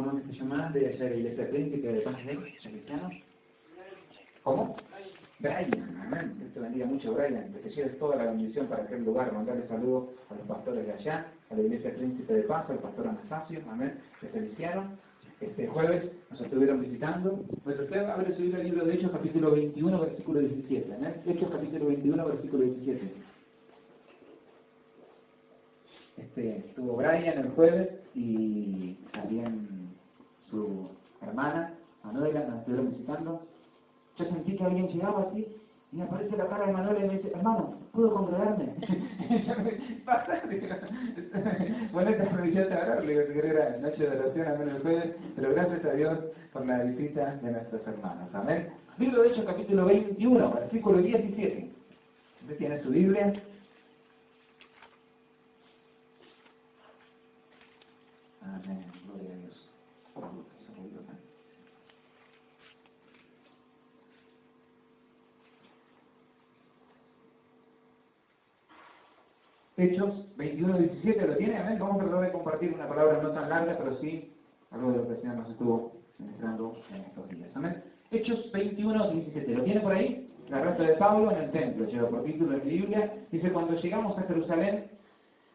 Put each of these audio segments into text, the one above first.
¿Cómo es que se llama? Debe ser Iglesia Príncipe de Paz de Cristianos. ¿Cómo? Brian, amén. Dios te bendiga mucho, Brian. Que te lleves toda la bendición para aquel lugar. Mandarle saludos a los pastores de allá, a la Iglesia Príncipe de Paz, al pastor Anastasio, amén. Que feliciaron. Este jueves nos estuvieron visitando. Pues usted abre su libro, el libro de Hechos, capítulo 21, versículo 17. ¿Amén? Hechos, capítulo 21, versículo 17. Estuvo Brian el jueves y también su hermana, Manuela, nos estuvieron visitando. Yo sentí que alguien llegaba así y me aparece la cara de Manuela y me dice, hermano, ¿puedo congregarme? Bueno, esta permisión te agarrar, le digo, si quería noche de oración, amén, el jueves, pero gracias a Dios por la visita de nuestros hermanos, amén. Libro de Hechos, capítulo 21, versículo 17. ¿Usted tiene su Biblia? Amén, gloria a Dios. Hechos 21:17, ¿lo tiene? Amén. Vamos a tratar de compartir una palabra no tan larga, pero sí algo de lo que el Señor nos estuvo ministrando en estos días. Amén. Hechos 21:17, ¿lo tiene por ahí? La carta de Pablo en el templo, lleva por título en la Biblia. Dice, cuando llegamos a Jerusalén,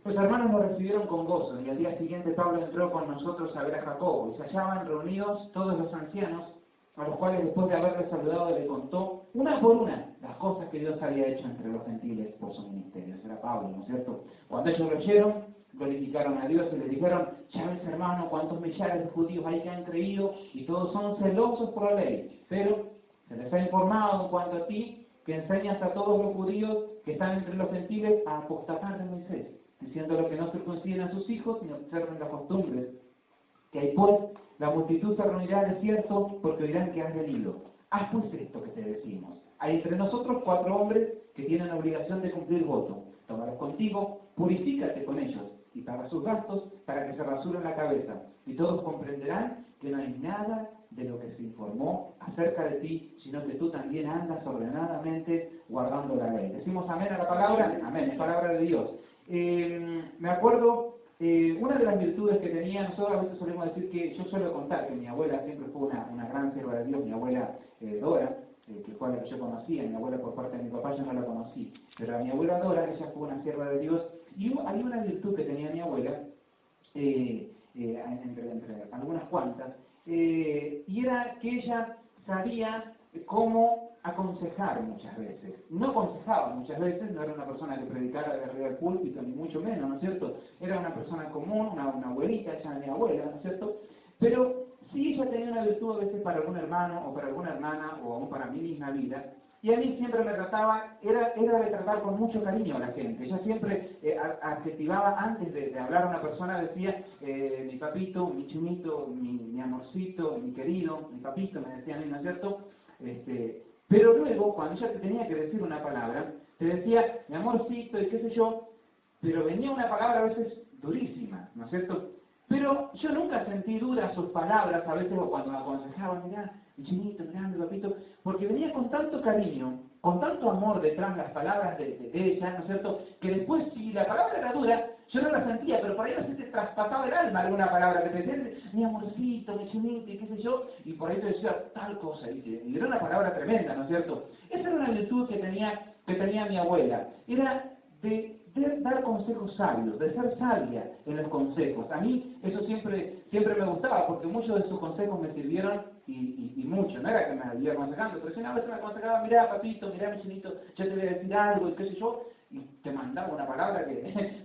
los hermanos nos recibieron con gozo, y al día siguiente Pablo entró con nosotros a ver a Jacobo, y se hallaban reunidos todos los ancianos, a los cuales después de haberles saludado le contó, una por una, las cosas que Dios había hecho entre los gentiles por su ministerio. Ese era Pablo, ¿no es cierto? Cuando ellos lo oyeron, glorificaron a Dios y le dijeron, ya ves hermano, cuántos millares de judíos hay que han creído, y todos son celosos por la ley, pero se les ha informado en cuanto a ti, que enseñas a todos los judíos que están entre los gentiles a apostatar de Moisés, diciendo que no circunciden a sus hijos ni observen las costumbres. Que hay pues, la multitud se reunirá al desierto porque oirán que has venido. Haz pues esto que te decimos. Hay entre nosotros 4 hombres que tienen la obligación de cumplir voto. Tómalos contigo, purifícate con ellos y paga sus gastos para que se rasuren la cabeza. Y todos comprenderán que no hay nada de lo que se informó acerca de ti, sino que tú también andas ordenadamente guardando la ley. ¿Decimos amén a la palabra? Amén, es palabra de Dios. Me acuerdo, una de las virtudes que tenía, nosotros a veces solemos decir que, yo suelo contar que mi abuela siempre fue una gran sierva de Dios, mi abuela Dora, que fue la que yo conocía, mi abuela por parte de mi papá yo no la conocí, pero a mi abuela Dora, ella fue una sierva de Dios, y hay una virtud que tenía mi abuela, entre algunas cuantas, y era que ella sabía cómo aconsejar muchas veces. No aconsejaba muchas veces, no era una persona que predicara de arriba del púlpito, ni mucho menos, ¿no es cierto? Era una persona común, una abuelita, ella era mi abuela, ¿no es cierto? Pero sí ella tenía una virtud a veces para algún hermano, o para alguna hermana, o aún para mi misma vida, y a mí siempre me trataba, era de tratar con mucho cariño a la gente. Ella siempre adjetivaba, antes de hablar a una persona, decía, mi papito, mi chinito, mi amorcito, mi querido, mi papito, me decía a mí, ¿no es cierto? Pero luego, cuando ella te tenía que decir una palabra, te decía, mi amorcito, y qué sé yo, pero venía una palabra a veces durísima, ¿no es cierto? Pero yo nunca sentí duras sus palabras, a veces cuando me aconsejaban, mirá, mi chinito, mirá, mi papito, porque venía con tanto cariño, con tanto amor detrás de las palabras de ella, ¿no es cierto? Que después, si la palabra era dura, yo no la sentía, pero por ahí a veces te traspasaba el alma alguna palabra que te decía, mi amorcito, mi chinito, y qué sé yo, y por ahí te decía tal cosa, y era una palabra tremenda, ¿no es cierto? Esa era una virtud que tenía mi abuela, era de dar consejos sabios, de ser sabia en los consejos. A mí eso siempre me gustaba, porque muchos de sus consejos me sirvieron y mucho. No era que me iba aconsejando, pero si una vez me aconsejaba, mirá papito, mirá mi chinito, yo te voy a decir algo y qué sé yo, y te mandaba una palabra que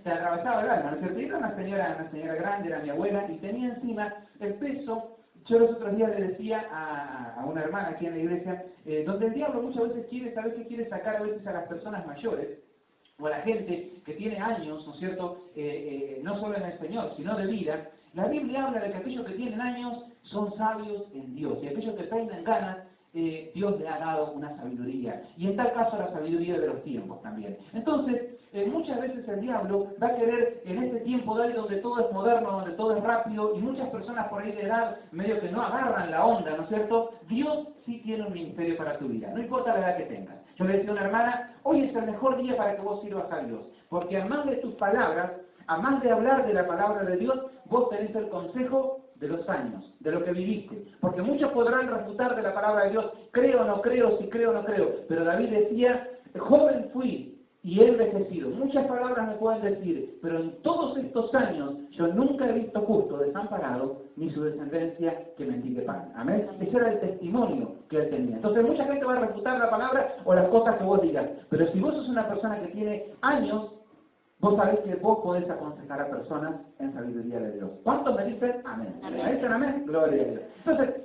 te atravesaba el alma, ¿no es cierto? Y era una señora grande, era mi abuela, y tenía encima el peso. Yo los otros días le decía a una hermana aquí en la iglesia, donde el diablo muchas veces quiere sacar a veces a las personas mayores, o a la gente que tiene años, ¿no es cierto?, no solo en el Señor, sino de vida. La Biblia habla de que aquellos que tienen años son sabios en Dios, y aquellos que tengan ganas, Dios le ha dado una sabiduría, y en tal caso la sabiduría de los tiempos también. Entonces, muchas veces el diablo va a querer, en este tiempo de hoy donde todo es moderno, donde todo es rápido, y muchas personas por ahí de edad medio que no agarran la onda, ¿no es cierto? Dios sí tiene un ministerio para tu vida, no importa la edad que tengas. Yo le decía a una hermana, hoy es el mejor día para que vos sirvas a Dios, porque además de tus palabras, además de hablar de la palabra de Dios, vos tenés el consejo de los años, de lo que viviste. Porque muchos podrán refutar de la palabra de Dios, creo o no creo, si creo o no creo. Pero David decía, joven fui y he envejecido. Muchas palabras me pueden decir, pero en todos estos años yo nunca he visto justo desamparado, ni su descendencia que mendigue pan. Amén. Ese era el testimonio que él tenía. Entonces mucha gente va a refutar la palabra o las cosas que vos digas. Pero si vos sos una persona que tiene años, vos sabés que vos podés aconsejar a personas en sabiduría de Dios. ¿Cuántos me dicen? Amén. ¿Me dicen amén? Gloria a Dios. Entonces,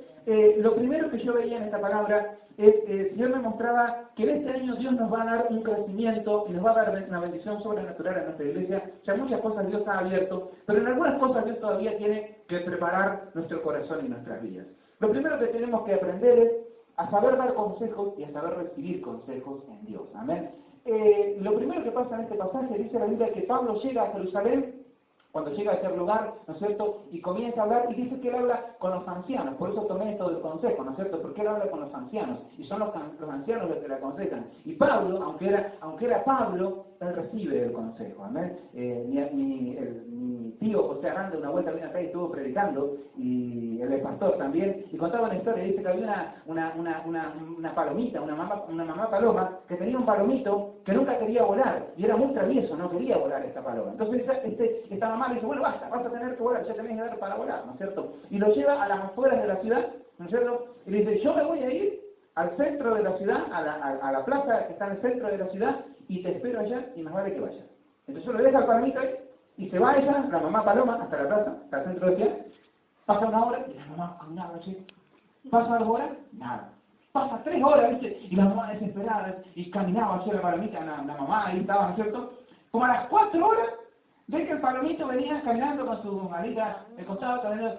lo primero que yo veía en esta palabra es el Señor me mostraba que en este año Dios nos va a dar un crecimiento y nos va a dar una bendición sobrenatural en nuestra iglesia. Ya muchas cosas Dios ha abierto, pero en algunas cosas Dios todavía tiene que preparar nuestro corazón y nuestras vidas. Lo primero que tenemos que aprender es a saber dar consejos y a saber recibir consejos en Dios. Amén. Lo primero que pasa en este pasaje, dice la Biblia que Pablo llega a Jerusalén, cuando llega a este lugar, ¿no es cierto?, y comienza a hablar, y dice que él habla con los ancianos, por eso tomé esto del consejo, ¿no es cierto?, porque él habla con los ancianos, y son los ancianos los que le aconsejan. Y Pablo, aunque era Pablo, él recibe el consejo, ¿amén? Mi tío José Aranda una vuelta vino acá y estuvo predicando, y él es pastor también, y contaba una historia, dice que había una palomita, una mamá paloma, que tenía un palomito que nunca quería volar, y era muy travieso, no quería volar esta paloma. Entonces esta mamá le dice, bueno, basta, vas a tener que volar, ya tenés que dar para volar, ¿no es cierto? Y lo lleva a las afueras de la ciudad, ¿no es cierto? Y le dice, yo me voy a ir al centro de la ciudad, a la plaza que está en el centro de la ciudad, y te espero allá, y más vale que vayas. Entonces lo deja al palomito ahí, y se va ella, la mamá paloma, hasta la plaza, hasta el centro de la ciudad. Pasa una hora, y la mamá caminaba así. Pasa 2 horas, nada. Pasa 3 horas, ¿viste? Y la mamá desesperada, y caminaba hacia la palomita, la mamá ahí estaba, ¿no es cierto? Como a las 4 horas, ve que el palomito venía caminando con su malita de costado, caminando,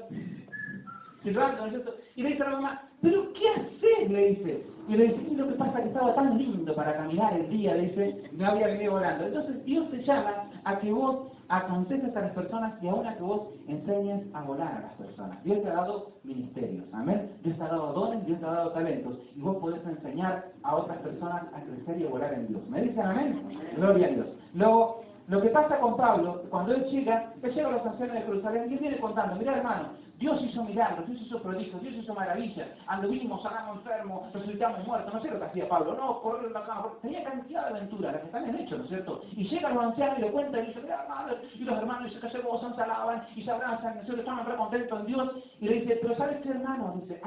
silbando, ¿no es cierto? Y le dice a la mamá, ¿pero qué haces? Le dice. Y le dice, lo que pasa es que estaba tan lindo para caminar el día, le dice, me había venido volando. Entonces Dios te llama a que vos aconsejes a las personas y aún a que vos enseñes a volar a las personas. Dios te ha dado ministerios, amén. Dios te ha dado dones, Dios te ha dado talentos. Y vos podés enseñar a otras personas a crecer y a volar en Dios. ¿Me dicen amén? Gloria a Dios. Luego, lo que pasa con Pablo, cuando él llega a los ancianos de Jerusalén y él viene contando, mirá hermano, Dios hizo milagros, Dios hizo prodigios, Dios hizo maravillas, anduvimos, sanamos enfermos, resucitamos muertos, no sé lo que hacía Pablo, no, correr la cama, tenía cantidad de aventuras, las que están en hecho, ¿no es cierto? Y llega los ancianos y le cuenta y dice, mirá hermano, y los hermanos dicen que se gozan, se alaban y se abrazan, ¿no es cierto? Están re contentos en Dios, y le dice, pero ¿sabes qué hermano? Dice,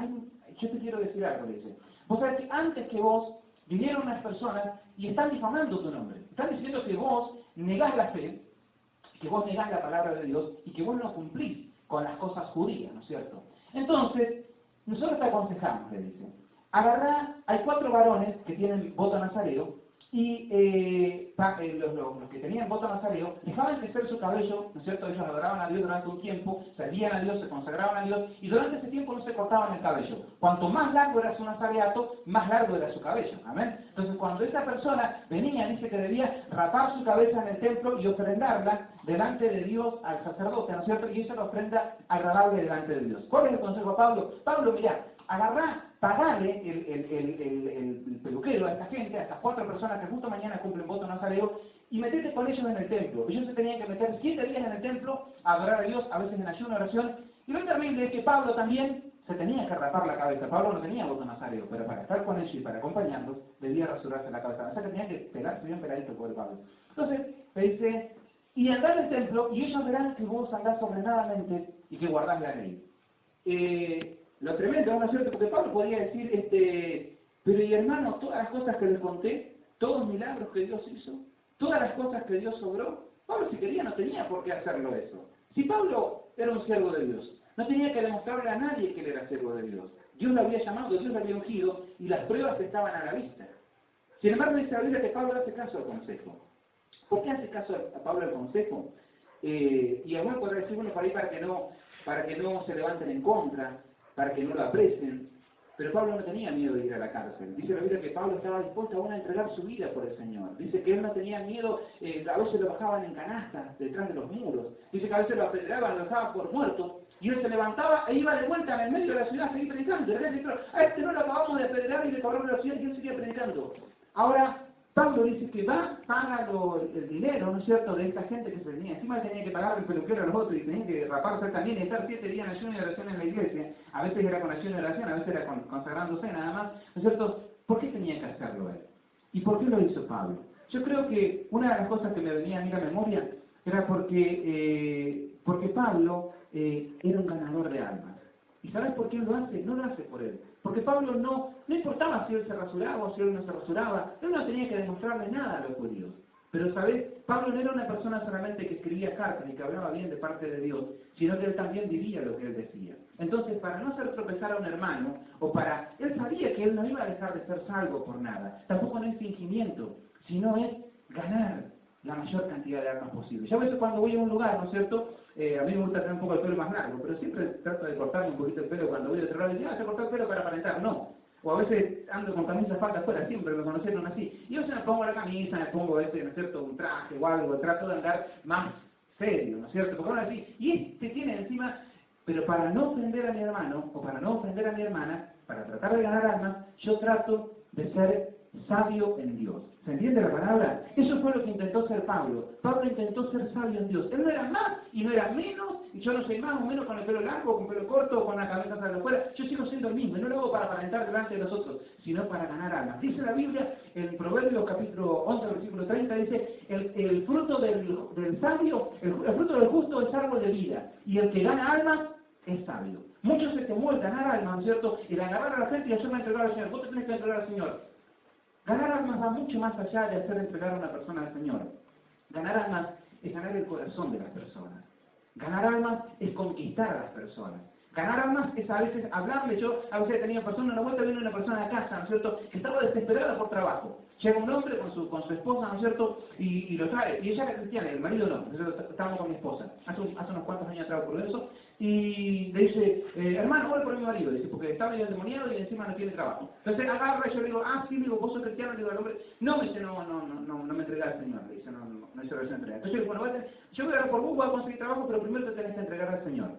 yo te quiero decir algo, le dice, vos sabés que antes que vos vinieron unas personas y están difamando tu nombre, están diciendo que vos negás la fe, que vos negás la palabra de Dios y que vos no cumplís con las cosas judías, ¿no es cierto? Entonces, nosotros te aconsejamos, le dice, agarrá, hay 4 varones que tienen voto nazareo y los que tenían voto nazareo dejaban crecer su cabello, ¿no es cierto? Ellos adoraban a Dios durante un tiempo, servían a Dios, se consagraban a Dios y durante ese tiempo no se cortaban el cabello. Cuanto más largo era su nazareato, más largo era su cabello, ¿amén? Entonces cuando esa persona venía, dice que debía rapar su cabeza en el templo y ofrendarla delante de Dios al sacerdote, ¿no es cierto? Y esa la ofrenda agradable delante de Dios. ¿Cuál es el consejo a Pablo? Pablo, mirá, agarrá, pagale el peluquero a esta gente, a estas 4 personas que justo mañana cumplen voto nazareo, y metete con ellos en el templo. Ellos se tenían que meter 7 días en el templo a adorar a Dios, a veces en ayuno, oración. Y lo terrible es que Pablo también se tenía que rapar la cabeza. Pablo no tenía voto nazareo, pero para estar con ellos y para acompañarlos, debía rasurarse la cabeza. O sea que tenía que pegarse bien peladito por el Pablo. Entonces, le dice, y andá al templo, y ellos verán que vos andás ordenadamente y que guardás la ley. Lo tremendo, ¿no es cierto? Porque Pablo podría decir, pero y hermano, todas las cosas que les conté, todos los milagros que Dios hizo, todas las cosas que Dios obró, Pablo si quería no tenía por qué hacerlo eso. Si Pablo era un siervo de Dios, no tenía que demostrarle a nadie que él era siervo de Dios. Dios lo había llamado, Dios lo había ungido y las pruebas estaban a la vista. Sin embargo, dice la Biblia que Pablo hace caso al consejo. ¿Por qué hace caso a Pablo al consejo? Y algunos podrán decir, bueno, para que no se levanten en contra, para que no lo aprecien. Pero Pablo no tenía miedo de ir a la cárcel. Dice la Biblia que Pablo estaba dispuesto aún a entregar su vida por el Señor. Dice que él no tenía miedo, a veces lo bajaban en canastas detrás de los muros. Dice que a veces lo apedreaban, lo dejaban por muerto. Y él se levantaba e iba de vuelta en el medio de la ciudad a seguir predicando. Y le decía, a este no lo acabamos de apedrear y de correr de la ciudad y él seguía predicando. Ahora, Pablo dice que va, paga el dinero, ¿no es cierto?, de esta gente que se venía. Encima tenía que pagar el peluquero a los otros y tenía que raparse también y estar 7 días en ayuno y oración en la iglesia. A veces era con ayuno y oración, a veces era consagrándose nada más, ¿no es cierto? ¿Por qué tenía que hacerlo él? ¿Y por qué lo hizo Pablo? Yo creo que una de las cosas que me venía a mí a la memoria era porque Pablo era un ganador de almas. ¿Y sabes por qué lo hace? No lo hace por él. Porque Pablo no importaba si él se rasuraba o si él no se rasuraba, él no tenía que demostrarle nada a los judíos. Pero, ¿sabes? Pablo no era una persona solamente que escribía cartas y que hablaba bien de parte de Dios, sino que él también vivía lo que él decía. Entonces, para no hacer tropezar a un hermano, él sabía que él no iba a dejar de ser salvo por nada. Tampoco no es fingimiento, sino es ganar la mayor cantidad de almas posible. Yo a veces cuando voy a un lugar, ¿no es cierto? A mí me gusta tener un poco el pelo más largo, pero siempre trato de cortarme un poquito el pelo cuando voy a otro lado y digo, se cortó el pelo para aparentar. No. O a veces ando con camisa falda afuera, siempre me conocieron así. Y a veces me pongo la camisa, me pongo ¿no es cierto?, un traje o algo, trato de andar más serio, ¿no es cierto? Porque ahora sí, y tiene encima, pero para no ofender a mi hermano, o para no ofender a mi hermana, para tratar de ganar almas, yo trato de ser sabio en Dios. ¿Se entiende la palabra? Eso fue lo que intentó ser Pablo. Pablo intentó ser sabio en Dios. Él no era más y no era menos, y yo no soy más o menos con el pelo largo, con el pelo corto, o con la cabeza hacia afuera. Yo sigo siendo el mismo, y no lo hago para aparentar delante de los otros, sino para ganar almas. Dice la Biblia, en Proverbios capítulo 11, versículo 30, dice, el fruto del sabio, el fruto del justo es árbol de vida, y el que gana almas es sabio. Muchos se temó el ganar almas, ¿no es cierto? El agarrar a la gente y hacerme entregar al Señor. Vos te tenés que entregar al Señor. Ganar almas va mucho más allá de hacer entregar a una persona al Señor. Ganar almas es ganar el corazón de las personas. Ganar almas es conquistar a las personas. Ganar almas es a veces hablarle. Yo a veces he tenido personas, una vuelta vino una persona a casa, ¿no es cierto?, que estaba desesperada por trabajo. Llega un hombre con su esposa, ¿no es cierto?, y lo trae. Y ella era cristiana, el marido no. Nosotros estábamos con mi esposa. Hace unos cuantos años atrás por eso. Y le dice, hermano, ore por mi marido. Dice, porque está medio endemoniado y encima no tiene trabajo. Entonces agarra y yo le digo, sí, le digo, vos sos cristiano. Le digo al hombre, no, me dice, no me entrega al Señor. Le dice, no hizo relación entrega. Entonces yo digo, bueno, yo voy a orar por vos, voy a conseguir trabajo, pero primero te tenés que entregar al Señor.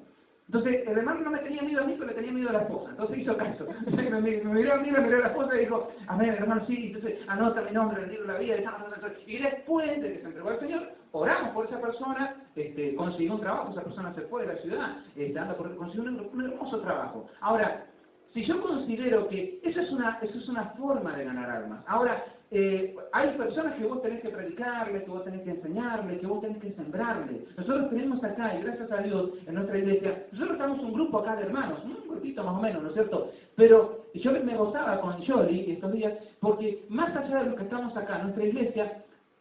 Entonces, el hermano no me tenía miedo a mí, pero le tenía miedo a la esposa. Entonces hizo caso. Me miró a mí, me miró a la esposa y dijo, amén, hermano, sí. Entonces, anota mi nombre, le digo la vida. Y después de que se entregó al Señor, oramos por esa persona, consiguió un trabajo, esa persona se fue de la ciudad, consiguió un hermoso trabajo. Ahora, si yo considero que eso es una forma de ganar almas. Ahora, hay personas que vos tenés que predicarles, que vos tenés que enseñarles, que vos tenés que sembrarles. Nosotros tenemos acá, y gracias a Dios, en nuestra iglesia, nosotros estamos un grupo acá de hermanos, un grupito más o menos, ¿no es cierto? Pero yo me gozaba con Yoli estos días, porque más allá de lo que estamos acá, nuestra iglesia,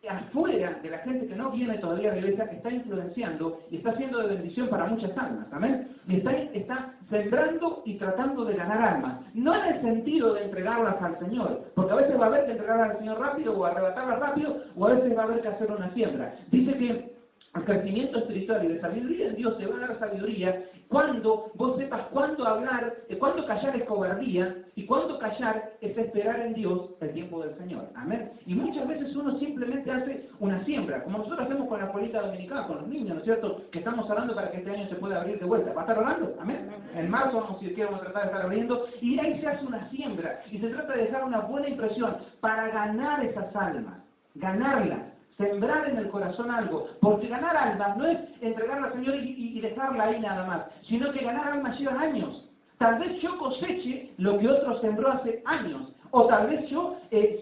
afuera de la gente que no viene todavía a la iglesia, está influenciando y está siendo de bendición para muchas almas, ¿amén? Y está sembrando y tratando de ganar almas, no en el sentido de entregarlas al Señor, porque a veces va a haber que entregarlas al Señor rápido o arrebatarlas rápido, o a veces va a haber que hacer una siembra. Dice que el crecimiento espiritual y de sabiduría en Dios te va a dar sabiduría cuando vos sepas cuándo hablar, cuándo callar es cobardía y cuándo callar es esperar en Dios el tiempo del Señor. Amén. Y muchas veces uno simplemente hace una siembra, como nosotros hacemos con la escuelita dominicana, con los niños, ¿no es cierto?, que estamos hablando para que este año se pueda abrir de vuelta. ¿Va a estar orando? Amén. En marzo vamos a tratar de estar abriendo y ahí se hace una siembra y se trata de dejar una buena impresión para ganar esas almas, ganarlas. Sembrar en el corazón algo, porque ganar almas no es entregarla al Señor y dejarla ahí nada más, sino que ganar almas lleva años. Tal vez yo coseche lo que otro sembró hace años, o tal vez yo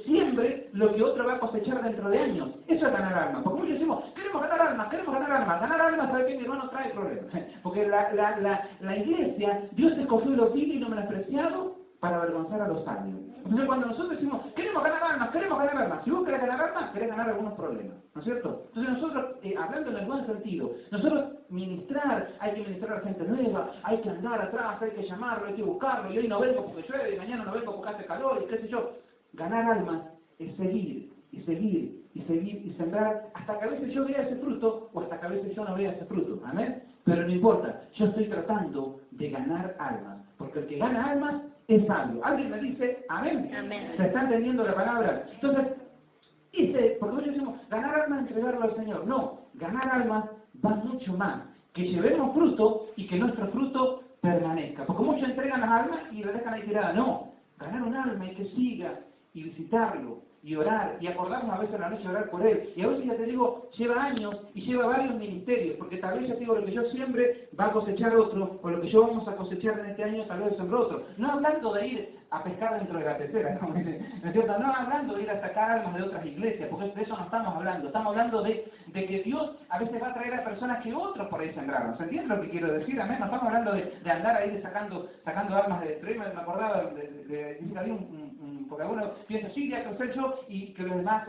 siembre lo que otro va a cosechar dentro de años. Eso es ganar almas. Porque muchos decimos, queremos ganar almas. Ganar almas, ¿sabe qué? Mi hermano trae problemas. Porque la iglesia, Dios escogió lo vil y lo menospreciado para avergonzar a los sabios. Entonces cuando nosotros decimos, queremos ganar almas, si vos querés ganar almas, querés ganar algunos problemas, ¿no es cierto? Entonces nosotros, hablando en el buen sentido, nosotros hay que ministrar a la gente nueva, hay que andar atrás, hay que llamarlo, hay que buscarlo, y hoy no vengo porque llueve, y mañana no vengo porque hace calor, y qué sé yo. Ganar almas es seguir, y sembrar, hasta que a veces yo vea ese fruto, o hasta que a veces yo no vea ese fruto, ¿amén? Pero no importa, yo estoy tratando de ganar almas, porque el que gana almas es sabio. ¿Alguien me dice amén? Amén. ¿Se está entendiendo la palabra? Entonces, porque muchos decimos, ganar almas, entregarlo al Señor. No, ganar almas va mucho más. Que llevemos fruto y que nuestro fruto permanezca. Porque muchos entregan las almas y las dejan ahí tiradas. No, ganar un alma y que siga y visitarlo y orar, y acordarnos a veces en la noche orar por él. Y a veces, ya te digo, lleva años y lleva varios ministerios, porque tal vez, ya te digo, lo que yo siembre va a cosechar otro, o lo que yo vamos a cosechar en este año tal vez sembró otro. No hablando de ir a pescar dentro de la pecera, ¿no? ¿No es cierto? No hablando de ir a sacar almas de otras iglesias, porque de eso no estamos hablando. Estamos hablando de que Dios a veces va a traer a personas que otros por ahí sembraron. ¿Se entiende lo que quiero decir? Amén. No estamos hablando de andar ahí sacando almas de... Pero me acordaba de que había porque algunos piensan, sí, ya que yo, y que los demás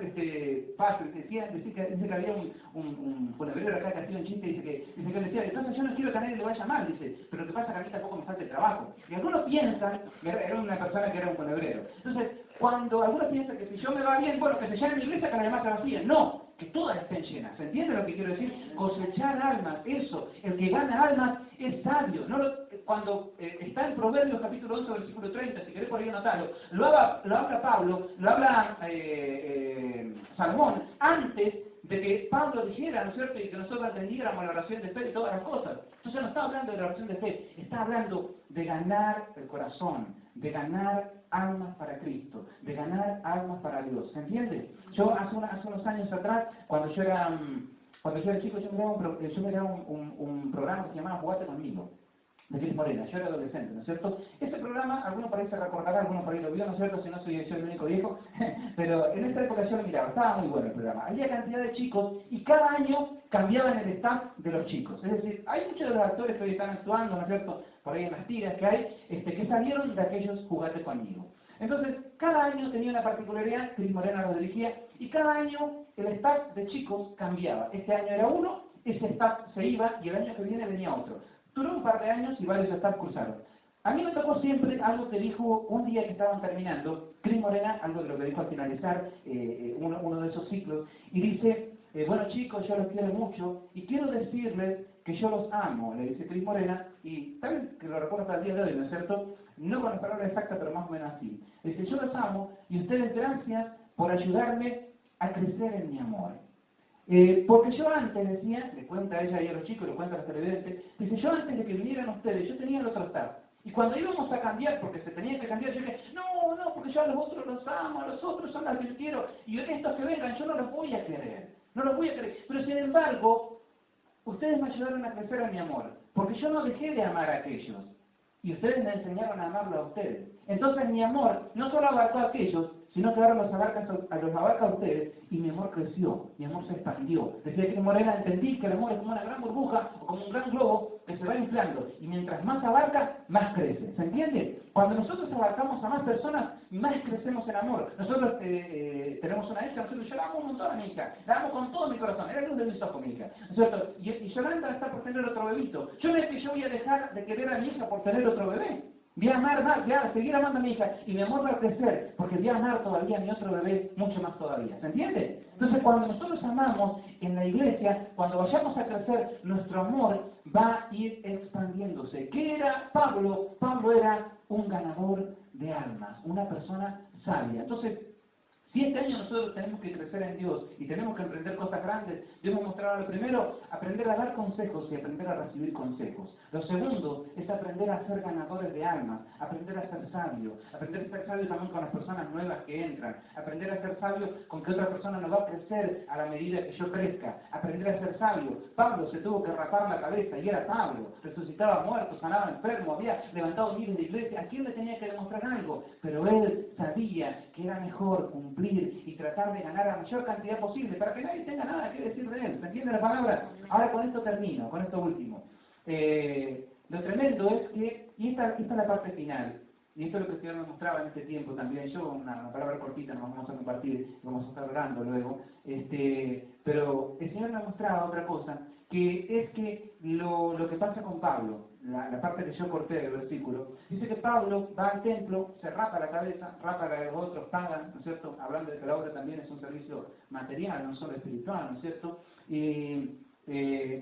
pasen. Dice que había un funebrero acá que hacía un chiste, dice que decía, entonces yo no quiero que a nadie le vaya mal, dice, pero lo que pasa es que a mí tampoco me falta el trabajo. Y algunos piensan, era una persona que era un funebrero. Entonces, cuando algunos piensan que si yo me va bien, bueno, que se llene mi iglesia, que las demás se vacíen. No, que todas estén llenas. ¿Se entiende lo que quiero decir? Cosechar almas, eso. El que gana almas es sabio. Cuando está en Proverbios capítulo 11, versículo 30, si querés por ahí anotarlo, lo habla Pablo, lo habla Salomón, antes de que Pablo dijera, ¿no es cierto?, y que nosotros atendiéramos la oración de fe y todas las cosas. Entonces no está hablando de la oración de fe, está hablando de ganar el corazón, de ganar almas para Cristo, de ganar almas para Dios. ¿Se entiende? Yo hace unos años atrás, cuando yo era chico, yo miraba un programa que se llamaba Jugate conmigo, de Cris Morena. Yo era adolescente, ¿no es cierto? Ese programa, algunos por ahí se recordarán, algunos por ahí lo vio, ¿no es cierto? Si no soy yo el único viejo, pero en esta época yo lo miraba, estaba muy bueno el programa. Había cantidad de chicos y cada año cambiaban el staff de los chicos. Es decir, hay muchos de los actores que hoy están actuando, ¿no es cierto?, por ahí en las tiras que hay, que salieron de aquellos Jugate conmigo. Entonces, cada año tenía una particularidad, Cris Morena lo dirigía, y cada año el staff de chicos cambiaba. Este año era uno, ese staff se iba y el año que viene venía otro. Duró un par de años y varios staff cruzaron. A mí me tocó siempre algo que dijo un día que estaban terminando, Cris Morena, algo de lo que dijo al finalizar uno de esos ciclos, y dice, bueno chicos, yo los quiero mucho y quiero decirles que yo los amo, le dice Cris Morena, y tal vez que lo recuerdo hasta el día de hoy, ¿no es cierto? No con las palabras exactas, pero más o menos así. Dice, yo los amo y ustedes gracias por ayudarme a crecer en mi amor. Porque yo antes, decía, le cuenta a ella y a los chicos, le cuenta a los televidentes, dice, yo antes de que vinieran ustedes, yo tenía el otro staff. Y cuando íbamos a cambiar, porque se tenía que cambiar, yo dije, no, porque yo a los otros los amo, a los otros son los que yo quiero, y estos que vengan, yo no los voy a querer, no los voy a querer. Pero sin embargo, ustedes me ayudaron a crecer en mi amor, porque yo no dejé de amar a aquellos, y ustedes me enseñaron a amarlo a ustedes. Entonces mi amor no solo abarcó a aquellos, sino que ahora los abarca a ustedes, y mi amor creció, mi amor se expandió. Decía Cris Morena, entendí que el amor es como una gran burbuja, o como un gran globo que se va inflando, y mientras más abarca, más crece. ¿Se entiende? Cuando nosotros abarcamos a más personas, más crecemos en amor. Nosotros tenemos una hija, yo la amo un montón a mi hija, la amo con todo mi corazón, era luz de mis ojos mi hija, ¿no es cierto? Y Yolanda está por tener otro bebito. Yo no es que yo voy a dejar de querer a mi hija por tener otro bebé. Voy a amar más, voy a seguir amando a mi hija, y mi amor va a crecer, porque voy a amar todavía a mi otro bebé mucho más todavía. ¿Se entiende? Entonces, cuando nosotros amamos en la iglesia, cuando vayamos a crecer, nuestro amor va a ir expandiéndose. ¿Qué era Pablo? Pablo era un ganador de almas, una persona sabia. Entonces, si este año nosotros tenemos que crecer en Dios y tenemos que emprender cosas grandes, Dios nos mostrará lo primero, aprender a dar consejos y aprender a recibir consejos. Lo segundo es aprender a ser ganadores de almas, aprender a ser sabio también con las personas nuevas que entran, aprender a ser sabio con que otra persona nos va a crecer a la medida que yo crezca, aprender a ser sabio. Pablo se tuvo que rapar la cabeza y era Pablo, resucitaba muertos, sanaba enfermos, había levantado miles de iglesias. ¿A quién le tenía que demostrar algo? Pero él sabía que era mejor cumplir y tratar de ganar la mayor cantidad posible para que nadie tenga nada que decir de él. ¿Se entiende la palabra? Ahora con esto termino, con esto último. Lo tremendo es que, y esta es la parte final, y esto es lo que el Señor me mostraba en este tiempo también. Yo, una palabra cortita, nos vamos a compartir, vamos a estar orando luego, pero el Señor me mostraba otra cosa, que es que lo que pasa con Pablo, la parte que yo corté del versículo, dice que Pablo va al templo, se rapa la cabeza, rapa la de los otros, pagan, ¿no es cierto? Hablando de que la obra también es un servicio material, no solo espiritual, ¿no es cierto? Y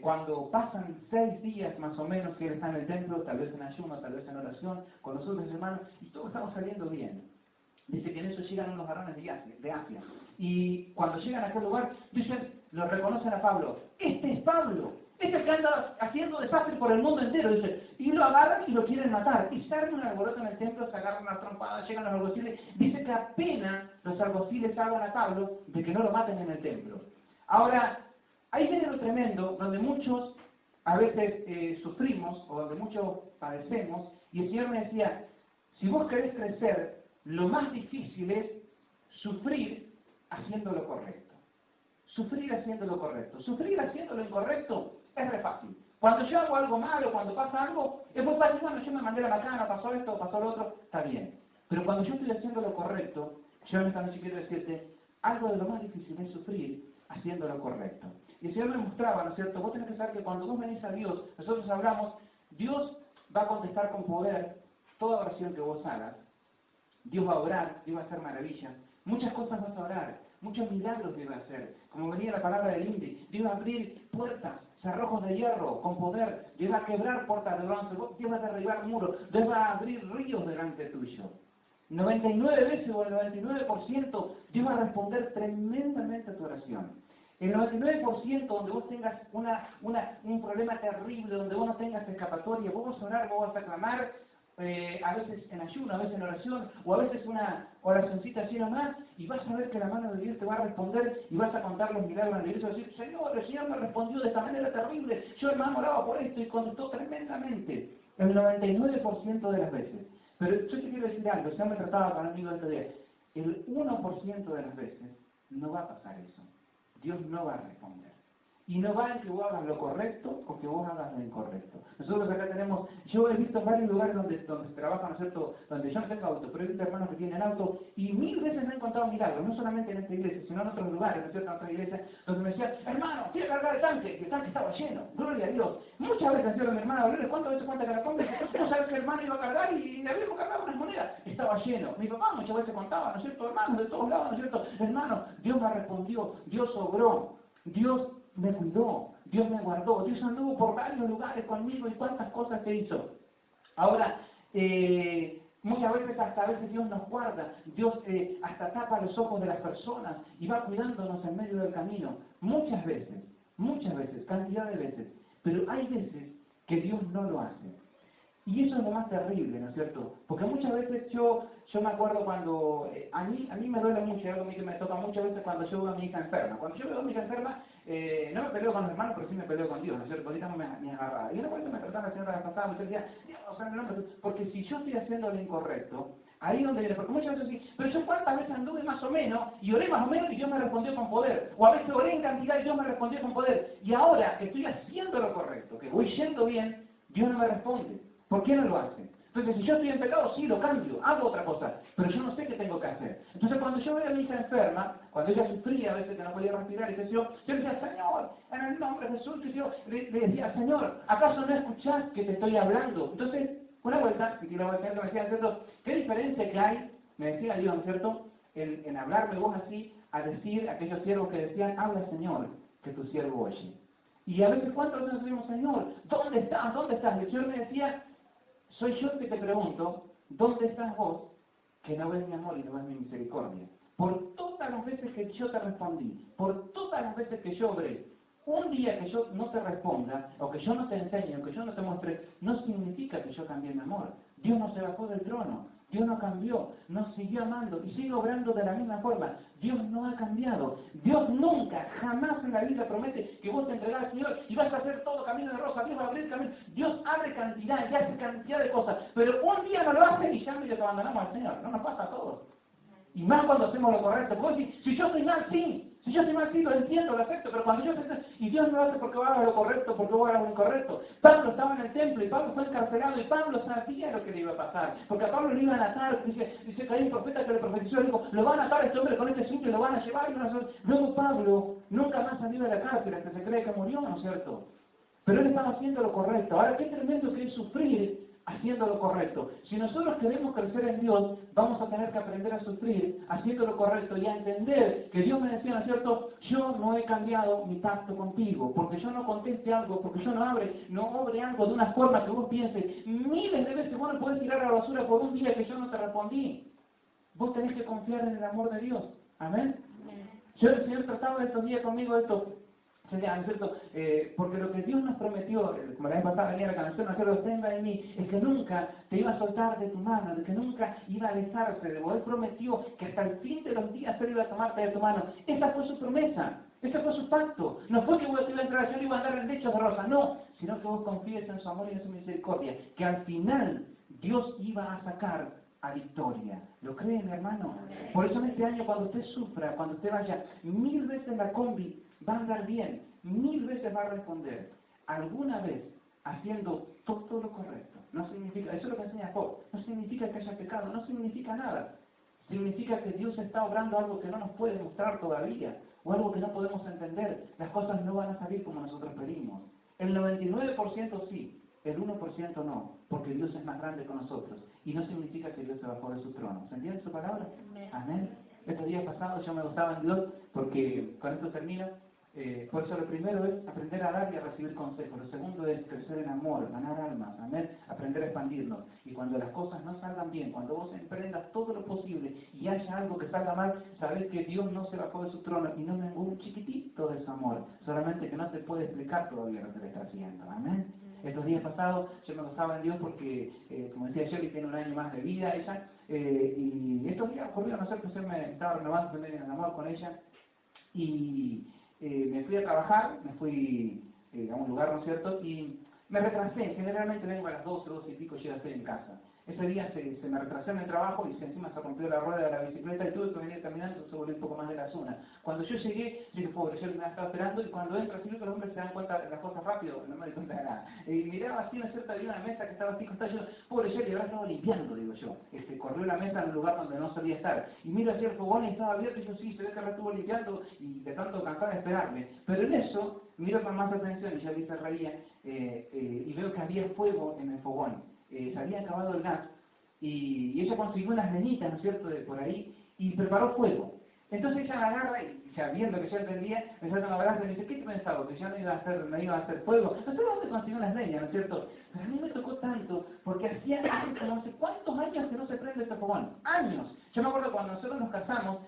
cuando pasan 6 días más o menos que él está en el templo, tal vez en ayuno, tal vez en oración, con los otros hermanos, y todo estamos saliendo bien. Dice que en eso llegan unos varones de Asia. Y cuando llegan a aquel lugar, dicen, lo reconocen a Pablo. Este es Pablo, Este es el que anda haciendo desastre por el mundo entero, dice. Y lo agarran y lo quieren matar. Y se arma un alboroto en el templo, se agarran las trompadas, llegan los alguaciles. Dice que apenas los alguaciles hablan a Pablo de que no lo maten en el templo. Ahora, ahí viene lo tremendo, donde muchos a veces sufrimos, o donde muchos padecemos, y el Señor me decía, si vos querés crecer, lo más difícil es sufrir haciendo lo correcto. Sufrir haciendo lo correcto. Sufrir haciendo lo incorrecto es re fácil. Cuando yo hago algo malo, cuando pasa algo, es muy fácil, bueno, yo me mandé la macana, pasó esto, pasó lo otro, está bien. Pero cuando yo estoy haciendo lo correcto, yo esta noche quiero decirte, algo de lo más difícil es sufrir haciendo lo correcto. Y el Señor me mostraba, ¿no es cierto? Vos tenés que saber que cuando vos venís a Dios, nosotros hablamos, Dios va a contestar con poder toda oración que vos hagas. Dios va a orar, Dios va a hacer maravillas. Muchas cosas vas a orar, muchos milagros Dios va a hacer. Como venía la palabra del Indy, Dios va a abrir puertas, cerrojos de hierro con poder. Dios va a quebrar puertas de bronce, Dios va a derribar muros, Dios va a abrir ríos delante tuyo. 99 veces o el 99% Dios va a responder tremendamente a tu oración. El 99% donde vos tengas un problema terrible, donde vos no tengas escapatoria, vos vas a orar, vos vas a clamar, a veces en ayuno, a veces en oración, o a veces una oracioncita así nomás, y vas a ver que la mano de Dios te va a responder, y vas a contar los milagros en la iglesia, y vas a decir, Señor, el Señor me respondió de esta manera terrible, yo hermano oraba por esto, y contestó tremendamente, el 99% de las veces. Pero yo te quiero decir algo, ya me trataba con amigos este día, el 1% de las veces no va a pasar eso. Dios no va a responder. Y no va en que vos hagas lo correcto o que vos hagas lo incorrecto. Nosotros acá tenemos, yo he visto varios lugares donde se trabaja, ¿no es cierto?, donde yo no tengo auto, pero he visto hermanos que tienen auto, y 1000 veces me han contado milagros, no solamente en esta iglesia, sino en otros lugares, ¿no es cierto?, en otras iglesias, donde me decían, hermano, quiero cargar el tanque, y el tanque estaba lleno, gloria a Dios. Muchas veces han sido mi hermana, ¿cuántas veces cuenta que la ponga? No sabes que el hermano iba a cargar y le habíamos cargado unas monedas, estaba lleno. Mi papá muchas veces contaba, ¿no es cierto?, hermanos de todos lados, ¿no es cierto?, hermano, Dios me respondió, Dios obró, Dios me cuidó, Dios me guardó, Dios anduvo por varios lugares conmigo y cuántas cosas que hizo. Ahora, muchas veces hasta a veces Dios nos guarda, Dios hasta tapa los ojos de las personas y va cuidándonos en medio del camino. Muchas veces, cantidad de veces, pero hay veces que Dios no lo hace. Y eso es lo más terrible, ¿no es cierto? Porque muchas veces yo me acuerdo cuando, a mí me duele mucho, algo a mí que me toca muchas veces cuando yo veo a mi hija enferma. Cuando yo veo a mi hija enferma, no me peleo con los hermanos, pero sí me peleo con Dios, ¿no es cierto? Ahorita no me agarraba. Y una vez me trataba la señora la pasada, me decía, Dios, o sea, no, porque si yo estoy haciendo lo incorrecto, ahí donde viene, porque muchas veces sí, pero yo cuántas veces anduve más o menos, y oré más o menos y Dios me respondió con poder. O a veces oré en cantidad y Dios me respondió con poder. Y ahora que estoy haciendo lo correcto, que voy yendo bien, Dios no me responde. ¿Por qué no lo hace? Entonces, si yo estoy en pecado, sí, lo cambio, hago otra cosa, pero yo no sé qué tengo que hacer. Entonces, cuando yo veía a mi hija enferma, cuando ella sufría a veces que no podía respirar, y qué sé yo le decía, Señor, en el nombre de Jesús, que yo le decía, Señor, ¿acaso no escuchás que te estoy hablando? Entonces, una vuelta, que quiero decir, me decía, ¿cierto? ¿Qué diferencia que hay, me decía Dios, ¿no es cierto?, en hablarme vos así, a decir a aquellos siervos que decían, habla, Señor, que tu siervo oye. Y a veces, ¿cuántas veces decimos, Señor, ¿dónde estás? ¿Dónde estás? Y el Señor me decía, soy yo el que te pregunto, ¿dónde estás vos que no ves mi amor y no ves mi misericordia? Por todas las veces que yo te respondí, por todas las veces que yo obré, un día que yo no te responda, o que yo no te enseñe, o que yo no te muestre, no significa que yo cambié mi amor. Dios no se bajó del trono, Dios no cambió, nos siguió amando y sigue obrando de la misma forma. Dios no ha cambiado. Dios nunca, jamás en la Biblia promete que vos te entregás al Señor y vas a hacer todo camino de rosa. Dios va a abrir camino. Dios abre cantidad y hace cantidad de cosas. Pero un día no lo hace y ya medio que abandonamos al Señor. No nos pasa a todos. Y más cuando hacemos lo correcto. Porque si yo estoy mal, sí. Si yo estoy mal, sí, lo entiendo, lo acepto. Pero cuando yo estoy mal, y Dios no lo hace porque va a hacer lo correcto, porque va a hacer lo incorrecto. Pablo estaba en el templo y Pablo fue encarcelado y Pablo sabía lo que le iba a pasar. Porque a Pablo le iban a atar. Dice que hay un profeta que le profetizó, dijo, lo van a atar a este hombre con este cinto y lo van a llevar. Luego Pablo nunca más salió de la cárcel hasta se cree que murió, ¿no es cierto? Pero él estaba haciendo lo correcto. Ahora, qué tremendo que es sufrir haciendo lo correcto. Si nosotros queremos crecer en Dios, vamos a tener que aprender a sufrir haciendo lo correcto y a entender que Dios me decía, ¿no es cierto? Yo no he cambiado mi pacto contigo, porque yo no conteste algo, porque yo no obre algo de una forma que vos pienses. Miles de veces vos no podés tirar a la basura por un día que yo no te respondí. Vos tenés que confiar en el amor de Dios. Amén. Yo, el Señor trataba estos días conmigo esto. Sería, ¿no es cierto? Porque lo que Dios nos prometió, como la vez pasada venía la canción, ¿no es cierto? Tenga en mí, es que nunca te iba a soltar de tu mano, de que nunca iba a alejarse de vos. Él prometió que hasta el fin de los días Él iba a tomarte de tu mano. Esa fue su promesa, ese fue su pacto. No fue que vos te iba a entrar al cielo y iba a andar en lechos de rosa, no, sino que vos confíes en su amor y en su misericordia, que al final Dios iba a sacar a victoria. ¿Lo cree, mi hermano? Por eso en este año, cuando usted sufra, cuando usted vaya 1000 veces la combi, va a andar bien, 1000 veces va a responder. Alguna vez, haciendo todo lo correcto, no significa, eso es lo que enseña Job, no significa que haya pecado, no significa nada. Significa que Dios está obrando algo que no nos puede mostrar todavía, o algo que no podemos entender. Las cosas no van a salir como nosotros pedimos. El 99% sí, el 1% no, porque Dios es más grande que nosotros. Y no significa que Dios se bajó de su trono. ¿Se entiende su palabra? Amén. Estos días pasados yo me gustaba en Dios, porque con esto termino. Por eso lo primero es aprender a dar y a recibir consejos. Lo segundo es crecer en amor, ganar almas, amén, aprender a expandirnos. Y cuando las cosas no salgan bien, cuando vos emprendas todo lo posible y haya algo que salga mal, sabés que Dios no se bajó de su trono y no menguó un chiquitito de su amor. Solamente que no te puede explicar todavía lo que le está haciendo, amén. Estos días pasados yo me gozaba en Dios porque, como decía Shelly, tiene un año más de vida ella, y estos días ocurrió, no sé, pues él me estaba renovando también en el amor con ella, y me fui a trabajar, me fui a un lugar, ¿no es cierto?, y me retrasé. Generalmente vengo a las 12, 12 y pico, ya estoy en casa. Ese día se me retrasé en el trabajo y encima se rompió la rueda de la bicicleta y tuve que venir caminando, se volvió un poco más de la zona. Cuando yo llegué, dije, pobre, yo me estaba esperando, y cuando entro, así que los hombres se dan cuenta de las cosas rápido, no me di cuenta de nada. Y miraba así, una cierta, había una mesa que estaba así, acostada, yo, pobre, yo ahora estaba limpiando, digo yo. Corrió la mesa en un lugar donde no solía estar. Y miro hacia el fogón y estaba abierto, y yo, sí, se ve que la estuvo limpiando, y de tanto cansada de esperarme. Pero en eso, miro con más atención, y ya vi se reía, y veo que había fuego en el fogón. Se había acabado el gas, y ella consiguió unas leñitas, ¿no es cierto?, de por ahí, y preparó fuego. Entonces ella me agarra y, ya viendo que yo entendía, me saca un abrazo y me dice, ¿qué te pensaba? Que ya no iba a hacer fuego. No sé dónde consiguió las leñas, ¿no es cierto? Pero a mí me tocó tanto, porque hacía como no sé cuántos años que no se prende este fogón. ¡Años! Yo me acuerdo cuando nosotros nos casamos,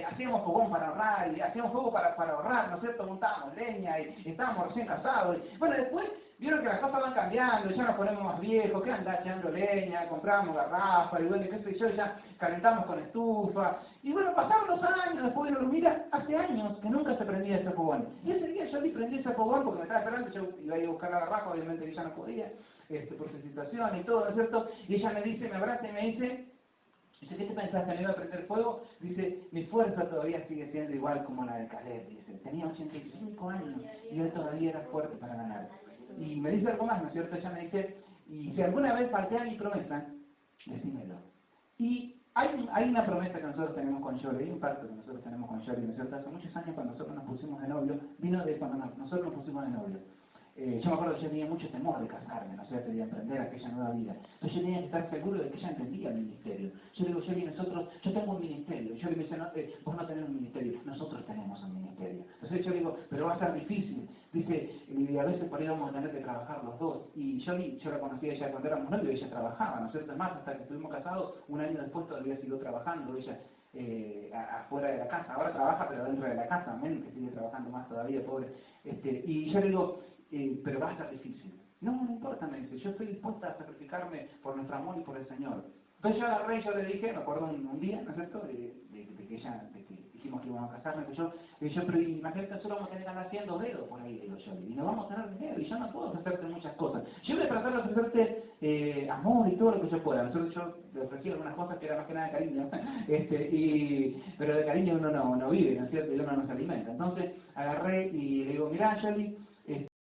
hacíamos fogón para ahorrar, y hacíamos fuego para ahorrar, ¿no es cierto? Montábamos leña, y estábamos recién casados. Y, bueno, después vieron que las cosas van cambiando, ya nos ponemos más viejos, que andar echando leña, compramos garrafas, y bueno, qué sé yo, ya calentamos con estufa. Y bueno, pasaron los años, después de mira, hace años que nunca se prendía ese fogón. Y ese día yo prendí ese fogón porque me estaba esperando, yo iba a ir a buscar la garrafa, obviamente que ya no podía, por su situación y todo, ¿no es cierto? Y ella me dice, me abraza y me dice, ¿qué te pensás que me iba a prender fuego? Dice, mi fuerza todavía sigue siendo igual como la de Caleb, dice, tenía 85 años y él todavía era fuerte para ganar. Y me dice algo más, ¿no es cierto? Ella me dice, y si alguna vez falté a mi promesa, decímelo. Y hay una promesa que nosotros tenemos con Yoli, hay un pacto que nosotros tenemos con Yoli, ¿no es cierto? Hace muchos años cuando nosotros nos pusimos de novio, vino de cuando nosotros nos pusimos de novio. Yo me acuerdo que yo tenía mucho temor de casarme, ¿no sé, de emprender aquella nueva vida. Entonces yo tenía que estar seguro de que ella entendía el ministerio. Yo le digo, yo tengo un ministerio. Yo le dice, no, vos no tenés un ministerio, nosotros tenemos un ministerio. Entonces yo le digo, pero va a ser difícil. Dice, y a veces por ahí vamos a tener que trabajar los dos. Y yo la conocí a ella cuando éramos novios, ella trabajaba, ¿no es cierto? Más, hasta que estuvimos casados, un año después todavía siguió trabajando ella. Afuera de la casa, ahora trabaja pero dentro de la casa, amén, que sigue trabajando más todavía, pobre. Y yo le digo, pero va a ser difícil. No, no importa, me dice, yo estoy dispuesta a sacrificarme por nuestro amor y por el Señor. Entonces yo agarré y yo le dije, me acuerdo un día, ¿no es cierto?, de que dijimos que íbamos a casarme, pero imagínate, nosotros vamos a tener que andar haciendo dedos por ahí, digo yo, y no vamos a tener dinero, y yo no puedo ofrecerte muchas cosas. Yo voy a tratar de ofrecerte amor y todo lo que yo pueda. Nosotros yo le ofrecí algunas cosas que eran más que nada de cariño, pero de cariño uno no vive, ¿no es cierto?, y uno no se alimenta. Entonces agarré y le digo, mirá, Jolie,